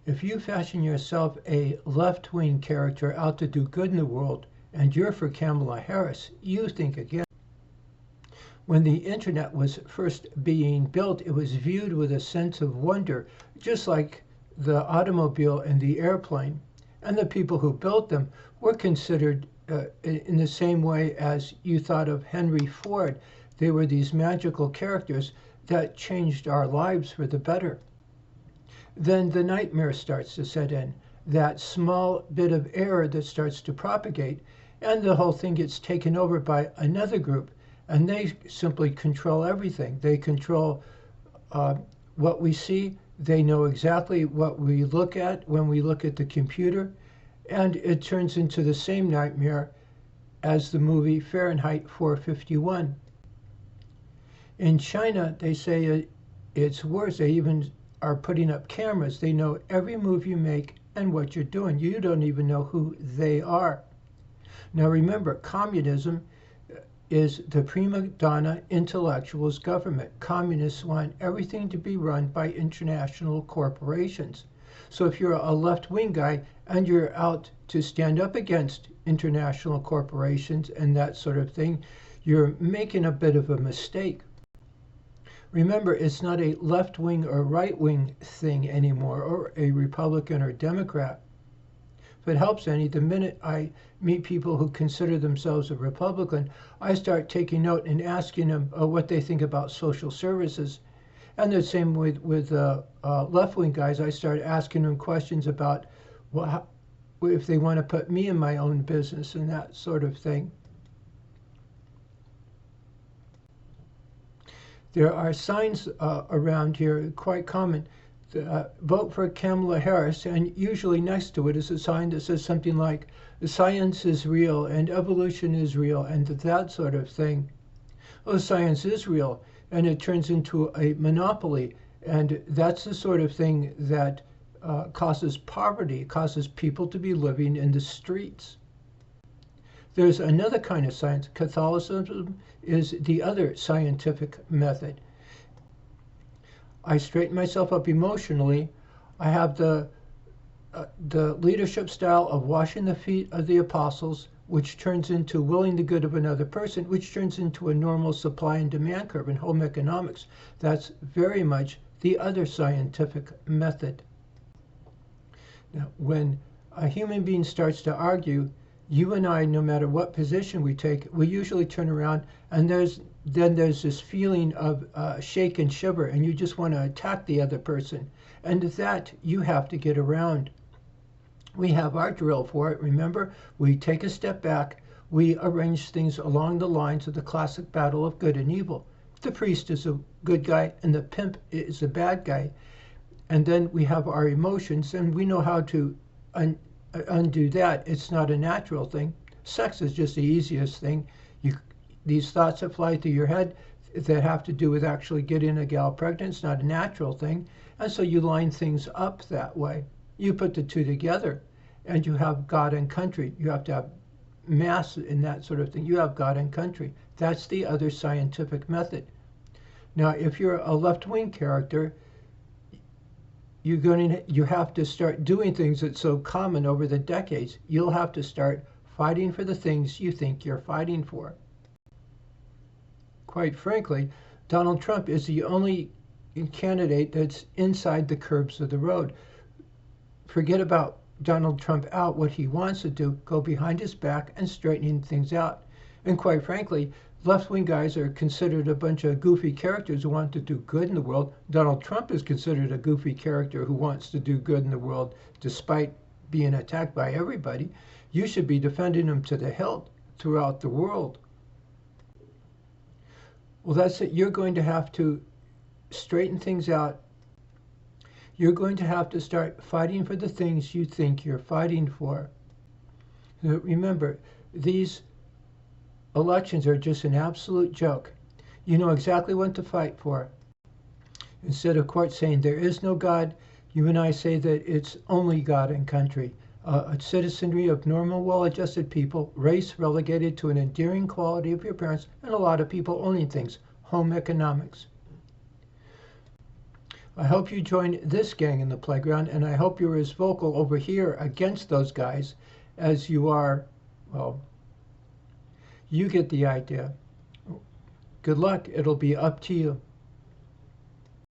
If you fashion yourself a left-wing character out to do good in the world, and you're for Kamala Harris, you think again. When the internet was first being built, it was viewed with a sense of wonder, just like the automobile and the airplane. And the people who built them were considered in the same way as you thought of Henry Ford. They were these magical characters that changed our lives for the better. Then the nightmare starts to set in, that small bit of error that starts to propagate, and the whole thing gets taken over by another group, and they simply control everything. They control what we see. They know exactly what we look at when we look at the computer, and it turns into the same nightmare as the movie Fahrenheit 451. In China, they say it's worse. They even are putting up cameras. They know every move you make and what you're doing. You don't even know who they are. Now remember, communism is the prima donna intellectuals government. Communists want everything to be run by international corporations. So if you're a left-wing guy and you're out to stand up against international corporations and that sort of thing, you're making a bit of a mistake. Remember, it's not a left-wing or right-wing thing anymore, or a Republican or Democrat. If it helps any, the minute I meet people who consider themselves a Republican, I start taking note and asking them what they think about social services. And the same with left-wing guys. I start asking them questions about if they want to put me in my own business and that sort of thing. There are signs around here, quite common. Vote for Kamala Harris, and usually next to it is a sign that says something like, science is real and evolution is real, and that sort of thing. Well, science is real, and it turns into a monopoly, and that's the sort of thing that causes poverty, causes people to be living in the streets. There's another kind of science. Catholicism is the other scientific method. I straighten myself up emotionally. I have the leadership style of washing the feet of the apostles, which turns into willing the good of another person, which turns into a normal supply and demand curve in home economics. That's very much the other scientific method. Now, when a human being starts to argue, you and I, no matter what position we take, we usually turn around and there's this feeling of shake and shiver, and you just want to attack the other person. And that you have to get around. We have our drill for it. Remember, we take a step back. We arrange things along the lines of the classic battle of good and evil. The priest is a good guy and the pimp is a bad guy. And then we have our emotions, and we know how to undo that. It's not a natural thing. Sex is just the easiest thing. These thoughts that fly through your head that have to do with actually getting a gal pregnant, it's not a natural thing. And so you line things up that way. You put the two together and you have God and country. You have to have mass and that sort of thing. You have God and country. That's the other scientific method. Now, if you're a left-wing character, you have to start doing things that's so common over the decades. You'll have to start fighting for the things you think you're fighting for. Quite frankly, Donald Trump is the only candidate that's inside the curbs of the road. Forget about Donald Trump out, what he wants to do, go behind his back and straightening things out. And quite frankly, left-wing guys are considered a bunch of goofy characters who want to do good in the world. Donald Trump is considered a goofy character who wants to do good in the world despite being attacked by everybody. You should be defending him to the hilt throughout the world. Well, that's it. You're going to have to straighten things out. You're going to have to start fighting for the things you think you're fighting for. Remember, these elections are just an absolute joke. You know exactly what to fight for. Instead of court saying there is no God, you and I say that it's only God and country. A citizenry of normal, well-adjusted people, race relegated to an endearing quality of your parents, and a lot of people owning things, home economics. I hope you join this gang in the playground, and I hope you're as vocal over here against those guys as you are, well, you get the idea. Good luck. It'll be up to you.